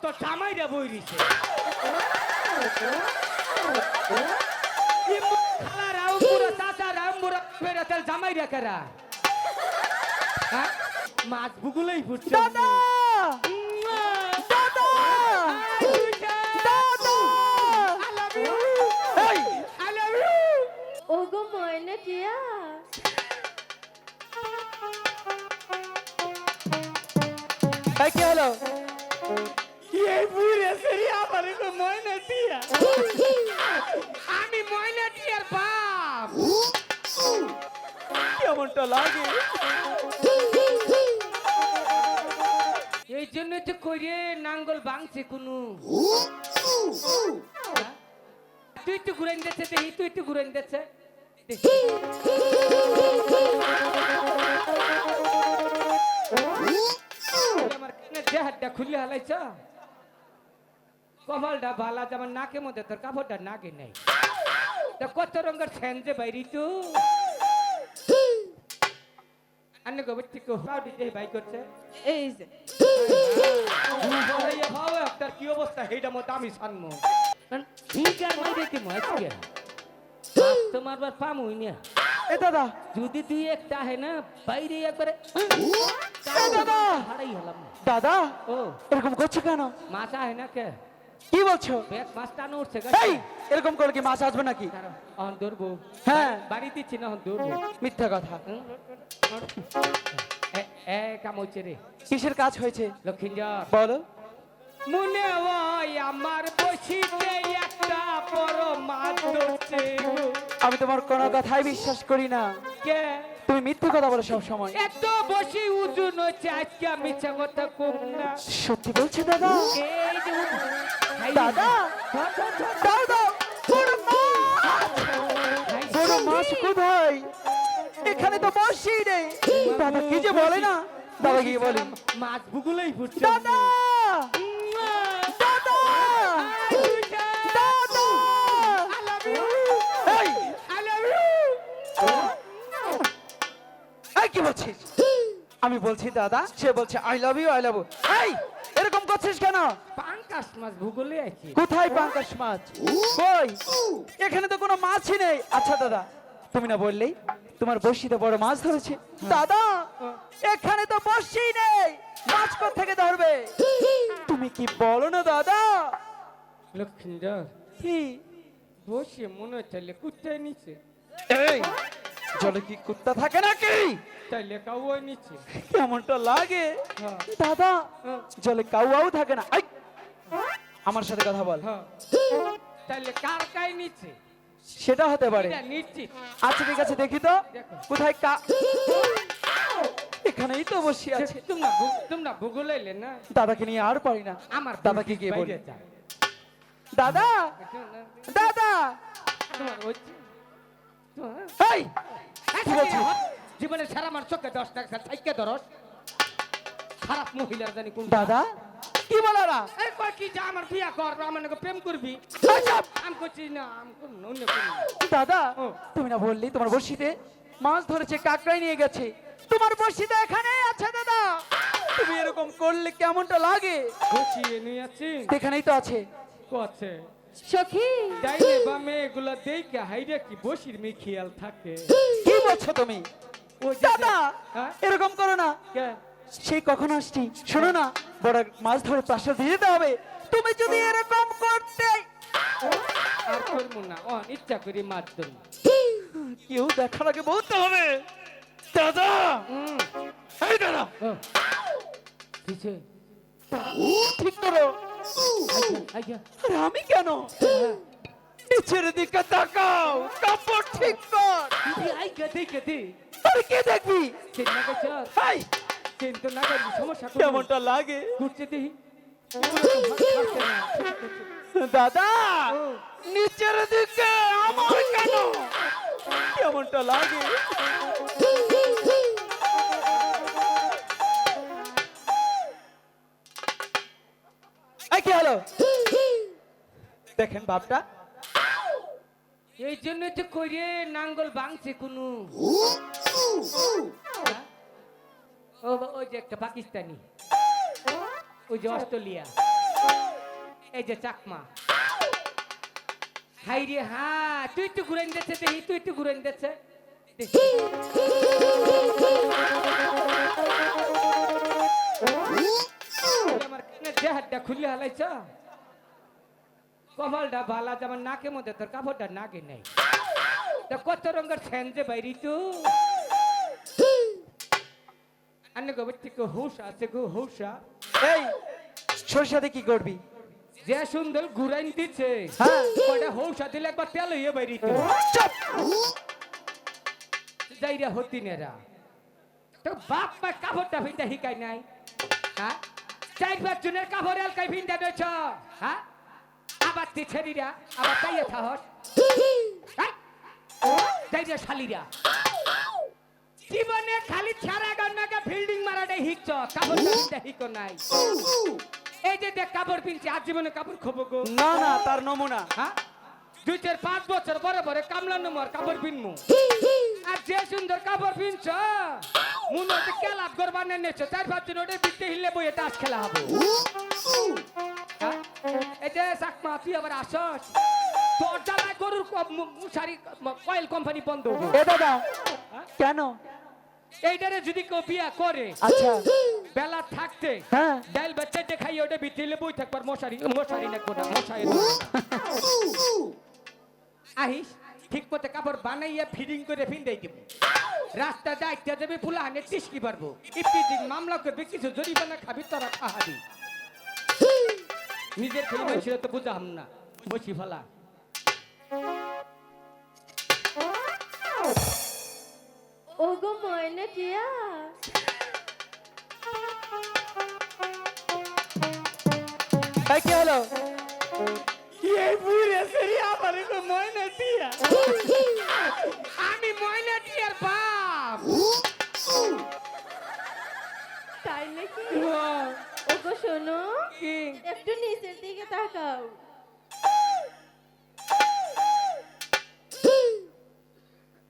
তো জামাইরা বইরিছে খালা রাও পুরা চাচা রাও মুরা ফেরা তেল জামাইরা কারা হ্যাঁ মাছ বুগুলাই ফুটছে দাদা দাদা দাদা এই I love you ওগো ময়না টিয়া এই কি হলো এই বুড়ে সেরি আমার কো ময়না টিয়া আমি ময়না টিয়ার বাপ কেমনটা লাগে এই জন্য তো কইরে নাঙ্গল ভাঙছে কোনো তুই একটু ঘুরাইন দিচ্ছে দেখি তুই একটু ঘুরাইন দিচ্ছে আমার দেহাটা খুলে হালাইছ কপালটা ভালা যেমন নাকের মধ্যে তোর কাপড়টা নাকে নেই তা কত রঙের ফ্যান যে বাইরি তো আন্নে গোবর ঠিক পাউডি যে বাই করছে এই যে আপনার কি অবস্থা সেইটা মতো আমি সানমো ঠিক আর মাইরে কি মাইকে তোমার বার পামুই না এ দাদা যদি তুই একটা है না বাইরে একবারে এ দাদা হারাই হলাম দাদা ও এরকম করছো কেন মাছা है না কে কি বলছো পেট মাছ টানো উঠছে এই এরকম করে কি মাছ আসবে নাকি অন দৌড়বো হ্যাঁ বাড়ি দিচ্ছি না অন দৌড়বো মিথ্যা কথা এ কাম হচ্ছে রে কিসের কাজ হয়েছে লক্ষিন্দর বলো মনে হয় আমার বসিতে একটা বড় মাছ ধরছে আমি তোমার কোনো কথাই বিশ্বাস করি না কে তুমি মিথ্যা কথা বলো সব সময় এত বসি ওজন হচ্ছে আজকে মিথ্যা কথা কম না সত্যি বলছো দাদা এই যে দাদা দাদা বড় মাছ বড় মাছ কোথায় এখানে তো বসি নেই দাদা কি যে বলে না দাদা কি বলে মাছ বুগুলাই ফুটছে দাদা দাদা দাদা এই এই কি বলছিস আমি বলছি দাদা সে বলছে আই লাভ ইউ এই এরকম করছিস কেন পাঙ্কাশ মাছ ভূগোলে আছে কোথায় পাঙ্কাশ মাছ কই এখানে তো কোনো মাছই নেই আচ্ছা দাদা তুমি না বললেই তোমার বড়শিতে বড় মাছ ধরেছে দাদা এখানে তো বড়শি নেই মাছ কোথা থেকে ধরবে তুমি কি বলো না দাদা লক্ষিন্দর কি বসে মনে চাইলে কুত্তায় নিচে এই জলে কি কুত্তা থাকে নাকি তাইলে কাউয় নিচে কেমনটা লাগে হ্যাঁ। দাদা জলে কাউয়াও থাকে না আই আমার সাথে কথা বল হ্যাঁ তাইলে কার কাই নিচে সেটা হতে পারে এটা নিশ্চিত আচ্ছা ঠিক আছে দেখি তো দেখো। কোথায় এখানেই তো বসে আছে তোমরা ভূগোলাইলে না দাদাকে নিয়ে আর পারি না আমার দাদাকে গিয়ে বলি বাইরে যায়। দাদা দাদা তোমার ওই- তোমার- এই কি বলছিস? জীবনে সারা আমার চোখে 10 টাকা থাইকে ধরস খারাপ মহিলার জানি কোন দাদা কি বলারা এই কয় কি যা আমার বিয়া কর আমার নাকি প্রেম করবি আমি করছি না আমি কোন অন্য কোন দাদা ও। তুমি না বললি তোমার বড়শিতে মাছ ধরেছে কাকড়াই নিয়ে গেছে তোমার বড়শিতে এখানেই আছে দাদা তুমি এরকম করলে কেমনটা লাগে বসিয়ে নিয়ে আছি এখানেই তো আছে কছে সখী ডাইনে বামে এগুলা দেখে হাইরে কি বসির মে খেয়াল থাকে কি বলছো তুমি ওই যে- দাদা হ্যাঁ? এরকম করো না কে? সেই কখন আসছি শোনো না বড় মাছ ধরে পাশে দিয়ে যেতে হবে তুমি যদি এরকম করতে আর করবো না ও ইচ্ছা করি মাছ ধরবো কেউ দেখার আগে বলতে হবে দাদা এই দাদা কিছে ঠিক করো আইয়া আরে আমি কেন নিচের দিকে তাকাও কাপড় ঠিক কর আইয়া দেখে দে আরে কে দেখবি চেন না গেছে হাই চেন তো না গেছে সমস্যা কোন কেমনটা লাগে ঘুরছে দেখি দাদা নিচের দিকে আমার কেন কেমনটা লাগে এই কি হলো দেখেন বাপটা এই জন্য তো কইরে নাঙ্গল ভাঙছে কোনো ও ওই যে একটা পাকিস্তানি ওই যে অস্ট্রেলিয়া এই যে চাকমা হাই রে হা তুই একটু ঘুরে দিচ্ছে দেখি তুই একটু ঘুরে দিচ্ছে আমার দেহাটা খুলে হালাইছ কপালটা ভালা যেমন নাকের মধ্যে তোর কাপড়টা নাকে নেই তা কত রঙের ফ্যান যে বাইরি তো আন্নে গোবর থেকে হুশ আছে গো হুশা এই সরষাতে কি করবি? যে সুন্দর ঘুরাইন দিচ্ছে হ্যাঁ। কয়টা হৌসা দিলে একবার তেল হইয়ে বাইরি তো চুপ! যাইরা হতি নেরা তো বাপ মা কাপড়টা ভিন্দা হিকাই নাই হ্যাঁ 4-5 জনের কাপড় এলকাই ভিন্দা দেছ হ্যাঁ আবার তি ছেড়িরা আবার তাইয়া থাহস যাইরা শালিরা জীবনে খালি ছাড়া গন্নাকে ফিল্ডিং মারাটাই হিকছ কাপড়টা ভিন্দা হিকো নাই এই যে দেখ কাপড় পিনছি আর জীবনে কাপড় খোবো গো না না তার নমুনা। হ্যাঁ 2-4-5 বছর পরে পরে কামলা নম্বর কাপড় পিনমু আর যে সুন্দর কাপড় পিনছ মনে হচ্ছে কেলাপ গরবানে নেছ 4-5 জন ওটা বিতে হিললে বই এটা আজ খেলা হবে হ্যাঁ? এই যে চাকমা তুই আবার আসস তোর জ্বালায় গরুর মুশারি কয়েল কোম্পানি বন্ধ হবে এ দাদা হ্যাঁ? কেন? এইটারে যদি কেউ বিয়া করে আচ্ছা বেলা থাকতে হ্যাঁ ডাইল বাচ্চা দেখাই ওটা বিতিলে বই থাকবার মশারি মশারি না কোটা মশাই আহিস ঠিক মতো কাপড় বানাইয়া ফিডিং করে ফিন্দাই দিব রাস্তা যাইতে যাবে ফুলা হানে টিসকি পারবো ইপিদিন মামলা করবে কিছু জরিমানা খাবি তোরা খাহাবি নিজের খেয়ে মানুষের তো বুঝাম না বসি ফেলা ওগো ময়না টিয়া এই কি হলো? এই বুড়ে সেরি আমার গো ময়না টিয়া আমি ময়না টিয়ার বাপ তাই নাকি ওগো শোনো কি একটু নিচের দিকে তাকাও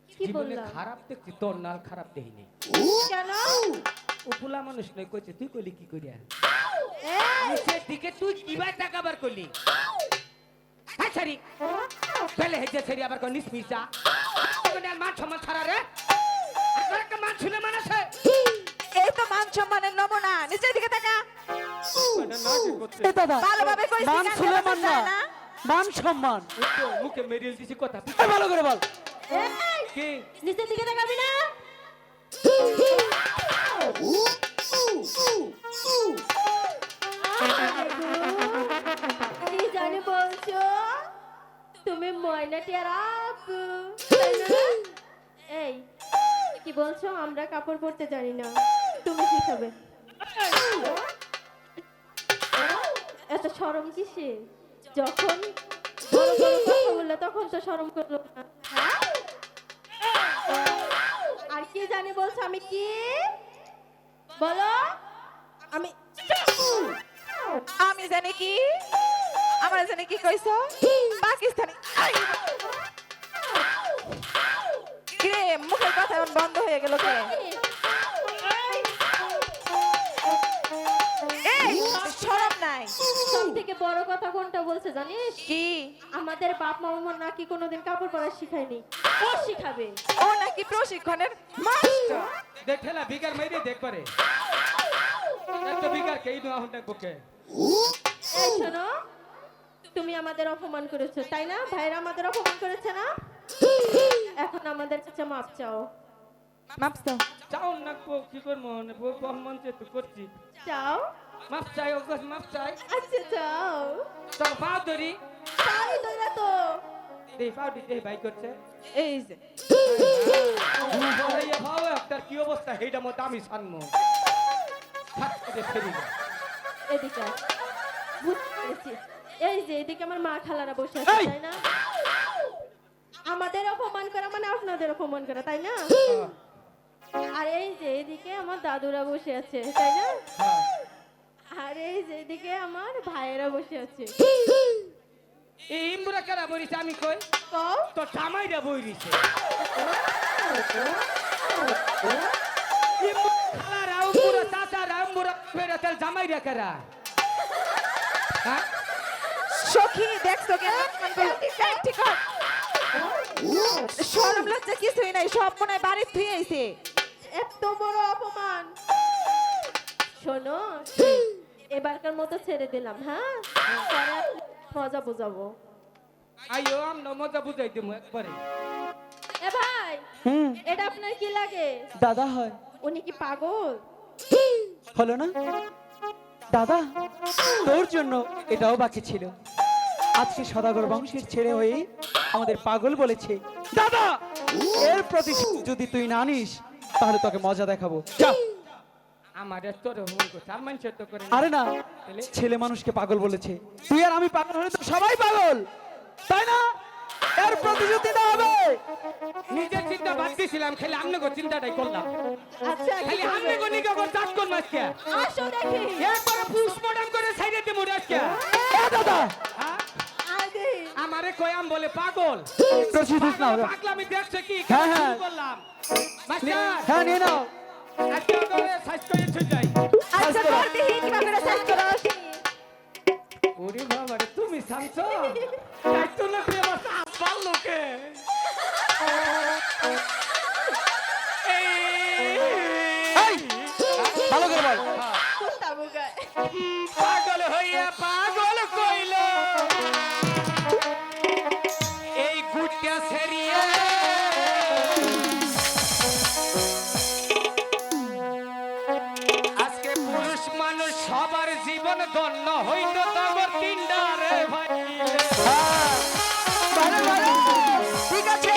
কি জীবনে বললাম খারাপ দেখছি তোর নাল খারাপ দেখিনি কেন ও ফুলা মানুষ নয় কইছে তুই কইলি কি করিয়া এই, নিচের দিকে তুই কিবা টাকাবার করলি হ্যাঁ সারি পেলে হেজে সারি আবার কোন নিসমিসা কোন মান সম্মান ছাড়া রে আর একটা মান শুনে মান আছে এই তো মান সম্মানের নমুনা নিচের দিকে তাকা এ দাদা ভালোভাবে কইছি মান গান সুলেমান গাওয়া না যায় না? মান সম্মান। মুখে মেরিয়ে দিছি কথা এই ভালো করে বল। এই, কি নিচের দিকে তাকাবি না কি জানি বলছো তুমি ময়না টিয়ার আপু তাই না? এই কি বলছো আমরা কাপড় পরতে জানি না তুমি শিখাবে এত শরম কিসে যখন বড় বড় কথা বললে তখন তো শরম করলো না হ্যাঁ? আর কি জানি বলছো আমি কি বলো আমি আমি জানি কি আমার জানি কি কইছো পাকিস্তানি কিরে মুখের কথা এখন বন্ধ হয়ে গেল কে এই শরম নাই সব থেকে বড় কথা কোনটা বলছে জানিস কি আমাদের বাপ মামা নাকি কোনোদিন কাপড় পরা শিখায়নি ও শিখাবে ও নাকি প্রশিক্ষণের মাস্টার দেখেলা বিকার মাইরে দেখ পারে এত বিকার কেই না হন্ডা বুকে এই শোনো তুমি আমাদের অপমান করেছো তাই না ভাইরা আমাদের অপমান করেছে না এখন আমাদের কাছে মাপ চাও মাপ দাও চাও না কো কি করব না বউ কমন যে তুই করছি চাও মাপ চাই ওকে মাপ চাই আচ্ছা চাও তো পাও ধরি তাই তো না তো এই পাও দিতে ভাই করছে এই যে বড়াইয়া ভাও একটা কি অবস্থা হেইটা মত আমি ছানমু থাক করে ফেরি যা। এদিকে আয়। বুঝতে পেরেছি এই যে এদিকে আমার মা খালারা বসে আছে এই! তাই না আমাদের অপমান করা মানে আপনাদের অপমান করা তাই না হ্যাঁ, আর এই যে এদিকে আমার দাদুরা বসে আছে তাই না হ্যাঁ। আর এই যে এদিকে আমার ভাইয়েরা বসে আছে এই ইমবুরা কারা বলিছে আমি কই কও তো জামাইরা বইরিছে খালা রাও পুরো চাচা রাও মুরা ফেরা তেল জামাইরা কারা হ্যাঁ সখী দেখছো কেন ঠিক কর। শরম লজ্জা কিছুই নাই, সব মনে হয় বাড়ির থুই আইছে। এত বড় অপমান। শোনো, এবারকার মতো ছেড়ে দিলাম, হ্যাঁ? পরে মজা বুঝাবো। আইও আমরা মজা বুঝাই দেবো একবারে। এ ভাই, হুম এটা আপনার কি লাগে? দাদা হয়। উনি কি পাগল? হলো না দাদা, তোর জন্য এটাও বাকি ছিল। আজকে সদাগর বংশের ছেলে হয়ে আমাদের পাগল বলেছে। দাদা, এর প্রতিশোধ যদি তুই না নিস তাহলে তোকে মজা দেখাবো। যা। আমার এত রহমান করছে আর মানুষের তো করে না। আরে না, ছেলে মানুষকে পাগল বলেছে। তুই আর আমি পাগল হলে তো সবাই পাগল, তাই না? এর প্রতিশোধ দিতে হবে। নিজের চিন্তা বাদ দিয়েছিলাম, খালি আমনে গো চিন্তাটাই করলাম। আচ্ছা, কি খালি আমনে গো নিকে গো চাট কোন মাসকে আসো দেখি। একবারে পুষ্পডাম করে সাইডে দে মুড়ে আজকে। এ দাদা, হ্যাঁ আগে আমারে কয়াম বলে পাগল। প্রতিশোধ নাও। পাগলামি দেখছে কি হ্যাঁ, হ্যাঁ। শুরু করলাম। মাস্টার হ্যাঁ, নিয়ে নাও। আজকে করে সাইজ করে ছুঁই যাই। আচ্ছা কর দেখি কিভাবে শেষ করো। ওরে বাবা রে, তুমি শান্ত তাই তো না প্রিয় বাসা আব্বার লোকে এই, ভালো করে বল। কুত্তা বুগায়। পাগল হইয়া পাগল কইল এই গুটিয়া সেরিয়ে আজকে পুরুষ মানুষ সবার জীবন ধন্য হইল তবর তিনটা রে ভাই। হ্যাঁ, ভালো, ভালো। ঠিক আছে।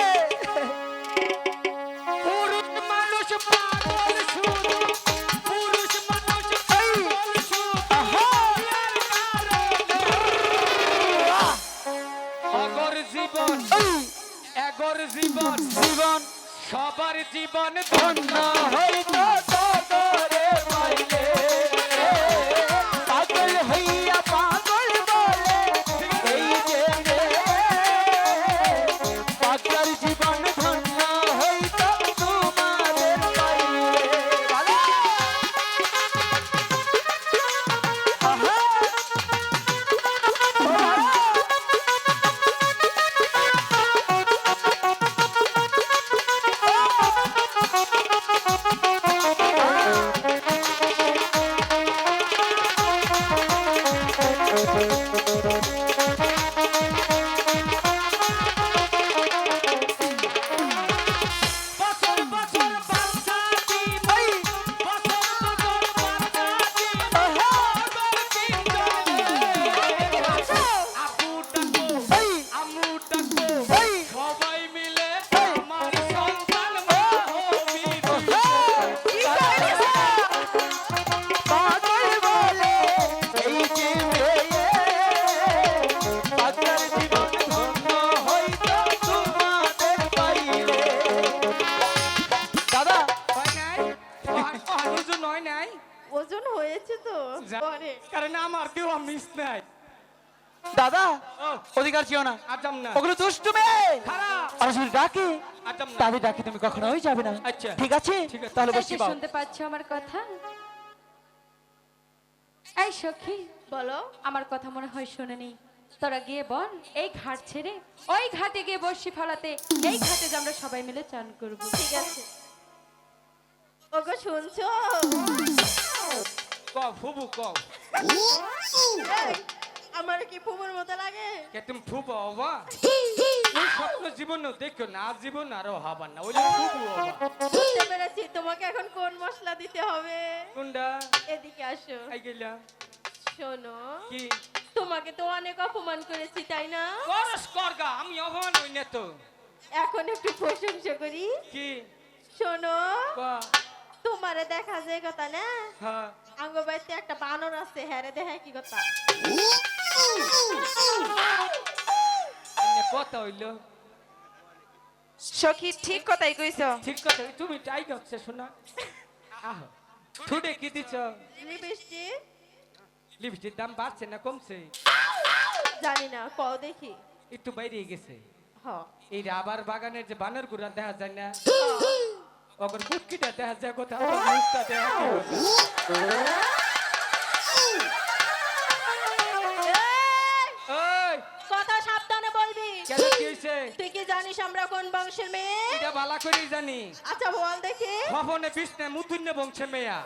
পুরুষ মানুষ পাগল শুধু, পুরুষ মানুষ পাগল শুধু বিয়ার কারণে। অগর জীবন, এগর জীবন, জীবন সবার জীবন ধন্য হইতো তোরে পাইলে। পাগল হইয়া পাগল বলে এই যে রে, পাগল জীবন ধন্য হইতো তোমাদের পাইলে। ভালো। আহা। বছর বছর বাচ্চা দিবই, বছর বছর বাচ্চা দিবই, অগর তিনজনে। আপু ডাকো, আম্মু ডাকো, সবাই মিলে আমার সন্তান মা হবি। পাগল বলে এই যে মেয়ে, পাগল জীবন ধন্য হইতো তোমাদের পাইলে। দাদা, হয় নাই? ওজন হয় নাই? ওজন হয়েছে তো পরে। কারণ আমার কেউ মিস নাই। দাদা, ও, অধিকার ছিও না। আজম না। ওগুলো দুষ্টু মেয়ে। খারাপ। আর যদি ডাকে আজম না। তাদের ডাকে তুমি কখনোই যাবে না। আচ্ছা। ঠিক আছে? ঠিক আছে। তাহলে এই বসি যে বাও। শুনতে পাচ্ছ আমার কথা? এই সখী, বলো। আমার কথা মনে হয় শোনেনি। তোরা গিয়ে বল এই ঘাট ছেড়ে ওই ঘাটে গিয়ে বসি ফলাতে, এই ঘাটে যে আমরা সবাই মিলে চান করব। ঠিক আছে। ওগো শুনছো? কও ফুবু কও। এই, আমার কি ফুবুর মতো লাগে? কে তুমি ফুবু হবা? ওই স্বপ্ন জীবন দেখো না, আর জীবন আরো হবার না। ওই যে ফুবু হবা। বুঝতে পেরেছি তোমাকে এখন কোন মশলা দিতে হবে। কোনটা? এদিকে আসো। আই গেলা। শোনো, কি? তোমাকে তো অনেক অপমান করেছি, তাই না? করস করগা, আমি অপমান হই না তো। এখন একটু প্রশংসা করি। কি? শোনো, কা? তোমারে দেখা যায় কথা না, হ্যাঁ। আঙ্গ বাড়িতে একটা বানর আছে, হ্যারে দেখা কি কথা। এনে কথা হইলো। সখী ঠিক কথাই কইছো। ঠিক কথা, তুমি টাই গছে শোনা। আহ, ঠুডে কি দিছ? লিপস্টিক লিপস্টিক দাম বাড়ছে না কমছে? জানি না, কও দেখি। একটু বাইরে গেছে। হ এই রাবার বাগানের যে বানর গুড়া দেখা যায় না, ওগর কুটকিটা দেখা যায় কোথাও, মুখটা দেখা যায় কোথাও। ও তুই কি জানিস আমরা কোন বংশের মেয়ে? এটা ভালো করেই জানি। আচ্ছা বল দেখি। ভবনে বিষ্ণে মুতুন্য বংশের মেয়া।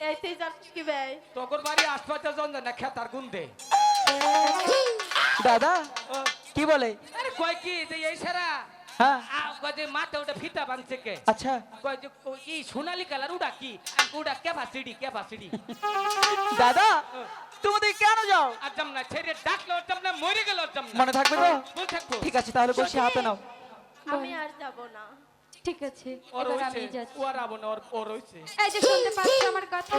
এই তুই জানিস কি ভাই? তোর বাড়ি আশপাশে জন না খেতার গুন্দে। দাদা ও, কি বলে? আরে কয় কি যে এই সারা হ্যাঁ কয় যে মাথা ওটা ফিতা বাঁধছে কে? আচ্ছা কয় যে কি সোনালী কালার ওটা কি? ওটা ক্যাপাসিটি। দাদা তুমি ওদিকে কেন যাও? আর যাম না ছেড়ে ডাকলো যাম না মরে গেল যাম না। মনে থাকবে তো? বল থাকবো। ঠিক আছে তাহলে বসে হাতে নাও। আমি আর যাব না। ঠিক আছে ওর এবার হইছে আমি যাচ্ছি। ওর আবো না ওর হইছে। এই যে শুনতে পাচ্ছ আমার কথা?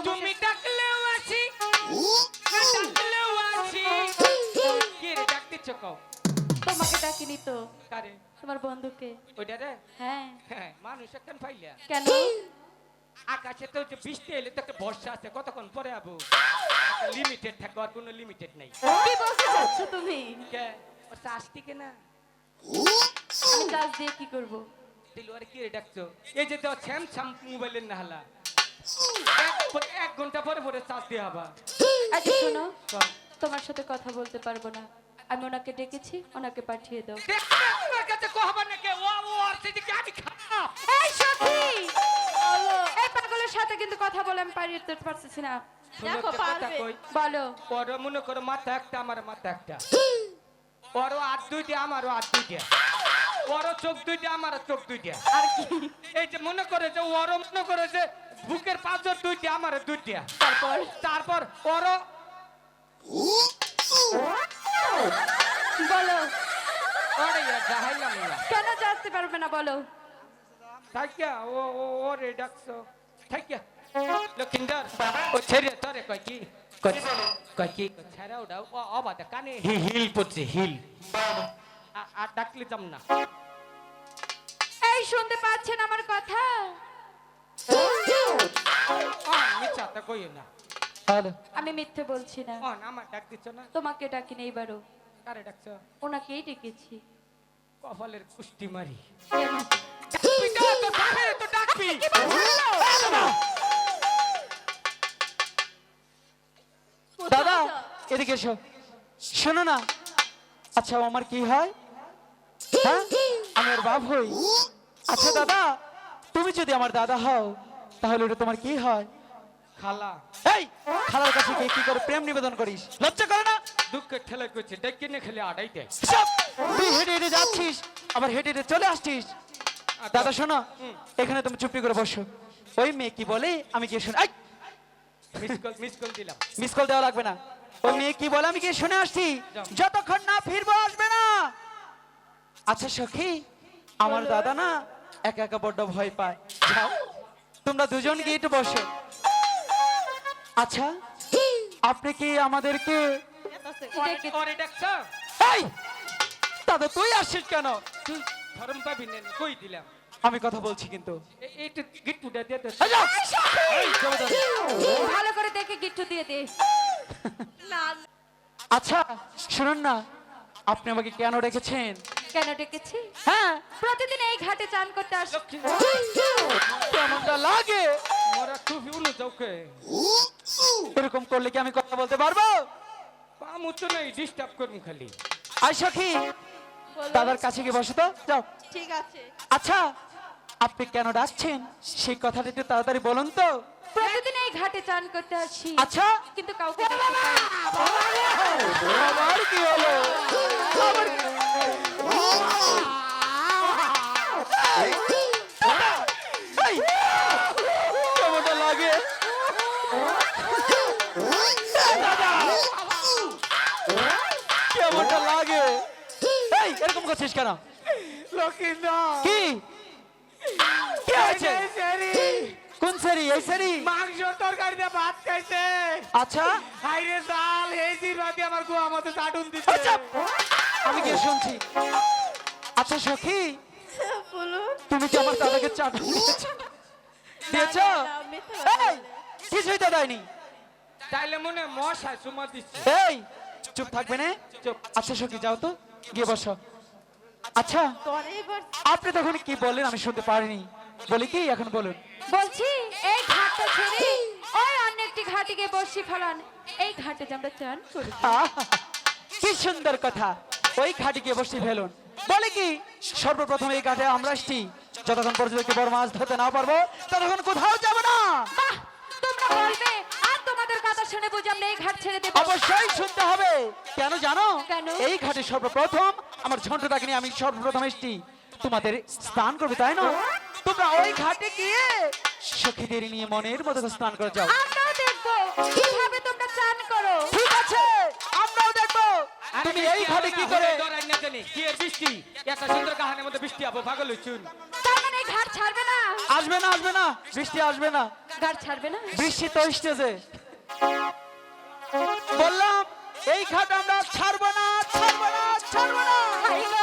তুমি ডাকলেও আসি না ডাকলেও আসি। কি রে ডাক দিচ্ছ কও? তোমাকে ডাকিনি তো, কারে? তোমার বন্ধুকে। ওইটা রে? হ্যাঁ হ্যাঁ মানুষ এখন পাইলা। কেন? আকাশে তো যে বৃষ্টি এলে তো একটা বর্ষা আছে কতক্ষণ পরে আবু। লিমিটেড থাকে আর কোনো লিমিটেড নাই। কি বলতে চাচ্ছ তুমি? কে ও শাস্তিকে না আমি চার্জ দিয়ে কি করব? দিল আর কি রে ডাকছো? এই যে তো স্যামসাং মোবাইলের না হালা এক ঘন্টা পরে পরে চার্জ দিয়ে হবা। আচ্ছা শোনো, তোমার সাথে কথা বলতে পারবো না, আমি ওনাকে ডেকেছি, ওনাকে পাঠিয়ে দাও। আমার কাছে কহবা না কে ও আর সেদিকে আমি খারাপ। এই সখী, এই পাগলের সাথে কিন্তু কথা বলে আমি পারিয়ে পারতেছি না। দেখো পারবে। বলো। ওর মনে করো মাথা একটা আমার মাথা একটা। ওরও হাত দুইটা আমারও হাত দুইটা। ওরও চোখ দুইটা আমারও চোখ দুইটা। আর কি? এই যে মনে করে যে ওরও মনে করে যে বুকের পাঁচজন দুইটা আমারও দুইটা। তারপর ওরও বলো। ওরে যাহাইলাম না। কেন জানতে পারবে না বলো? থাকিয়া ওরে ডাকছো থাকিয়া লক্ষিন্দর ও ছেড়ে তোরে কয় কি কয় কি ছেড়ে ওটা অবাধে কানে হিল পড়ছে হিল আর ডাকলে যাম না। এই শুনতে পাচ্ছেন আমার কথা? মিথ্যাটা কইও না। হ্যালো আমি মিথ্যে বলছি না। আমার ডাক দিচ্ছ না? তোমাকে ডাকিনি এবারও, কারে ডাকছো? ওনাকেই ডেকেছি। কপালের কুষ্টি মারি। কেন? ডাকবি তো তো ডাকবি তো ডাকবি। দাদা এদিকে এসো। শোনো না, আচ্ছা ও আমার কি হয়? হ্যাঁ আমি ওর বাপ হই। আচ্ছা দাদা তুমি যদি আমার দাদা হও তাহলে ওটা তোমার কি হয়? খালা এই খালার কাছে গিয়ে কি করে প্রেম নিবেদন করিস? লজ্জা করে না? দুঃখের ঠেলে করছে ডেকে নিয়ে খেলে আড়াই দেয়। সব তুই হেঁটে হেঁটে যাচ্ছিস আবার হেঁটে হেঁটে চলে আসছিস। দাদা শোনো, এখানে তুমি চুপটি করে বসো। ওই মেয়ে কি বলে আমি গিয়ে শুনে মিস কল দিলাম। মিস কল দেওয়া লাগবে না। ওই মেয়ে কি বলে আমি গিয়ে শুনে আসছি। যতক্ষণ না ফিরবো আসবে না। আচ্ছা সখী, আমার দাদা না একা একা বড্ড ভয় পায়। যাও তোমরা দুজন গিয়ে একটু বসো। আচ্ছা আপনি কি আমাদেরকে ওরে ডাকছো? এই দাদা তুই আসছিস কেন? তুই ধরম পাবি না কই দিলাম। আমি কথা বলছি কিন্তু। এইটু গিট্টুটা দিয়ে দে। এই যাও। এই, জমিদার। ভালো করে দেখে গিট্টু দিয়ে দে। না আচ্ছা শুনুন না, আপনি আমাকে কেন রেখেছেন? কেন ডেকেছি? হ্যাঁ প্রতিদিন এই ঘাটে চান করতে আসি। লক্ষ্মী কেমনটা লাগে? মোরা খুব উনু চৌকে এরকম করলে কি আমি কথা বলতে পারবো? পামু তো নাই ডিস্টার্ব করুন খালি। আই সখী দাদার কাছে গিয়ে বসো তো, যাও। ঠিক আছে। আচ্ছা আপনি কেন ডাকছেন সেই কথাটা একটু তাড়াতাড়ি বলুন তো। প্রতিদিন এই ঘাটে চান করতে আসি, আচ্ছা কিন্তু কাউকে দেখতে পাই না। আবার কি হলো? আবার এই, কেমনটা লাগে? দাদা কেমনটা লাগে? এই এরকম করছিস কেন? লক্ষিন্দর কি কি হয়েছে? কোন সেরি? এই সেরি? মাংস তরকারি দিয়ে ভাত খাইছে। আচ্ছা হাইরে জাল এই জিরাতে আমার গোয়া মতো চাটুন দিছে। আচ্ছা আমি কি শুনছি? আচ্ছা সখী বলুন। তুমি কি আমার দাদাকে চাটুন দিয়েছো? দিয়েছো? এই কিছুই তো দেয়নি। তাইলে মনে মশাই চুমা দিচ্ছে। এই চুপ থাকবে না? চুপ। আচ্ছা সখী যাও তো গিয়ে বসো। আচ্ছা তোরে এবার আপনি তখন কি বললেন আমি শুনতে পারিনি। বলি কি এখন বলুন। বলছি এই ঘাটটা ছেড়ে ওই অন্য একটি ঘাটে গিয়ে বসি ফেলান। এই ঘাটে যে আমরা চান করি। আহা, কি সুন্দর কথা। ওই ঘাটে গিয়ে বসে ফেলুন। বলে কি সর্বপ্রথম এই ঘাটে আমরা আসছি, যতক্ষণ পর্যন্ত কি বড় মাছ ধরতে না পারবো ততক্ষণ কোথাও যাব না। বাহ, তোমরা বলবে আর তোমাদের কথা শুনে বুঝি আমরা এই ঘাট ছেড়ে দেব? অবশ্যই শুনতে হবে। কেন জানো? কেন? এই ঘাটে সর্বপ্রথম আমার ঝন্টুটাকে নিয়ে আমি সর্বপ্রথম এসেছি। তোমাদের স্নান করবে তাই না? তোমরা ওই ঘাটে গিয়ে সখীদের নিয়ে মনের মতো করে স্নান করে যাও। আমরাও দেখবো কিভাবে তোমরা চান করো। ঠিক আছে, আমরাও দেখবো তুমি এই ঘাটে কি করে। ডরাই না জানি কি এর বৃষ্টি, একটা সুন্দর কাহানের মধ্যে বৃষ্টি আবো পাগল হইছুন। তার মানে এই ঘাট ছাড়বে না? আসবে না, আসবে না, বৃষ্টি আসবে না। ঘাট ছাড়বে না? বৃষ্টি তো এসেছে। বললাম এই ঘাট আমরা ছাড়বো না, ছাড়বো না, ছাড়বো না। হায় গো,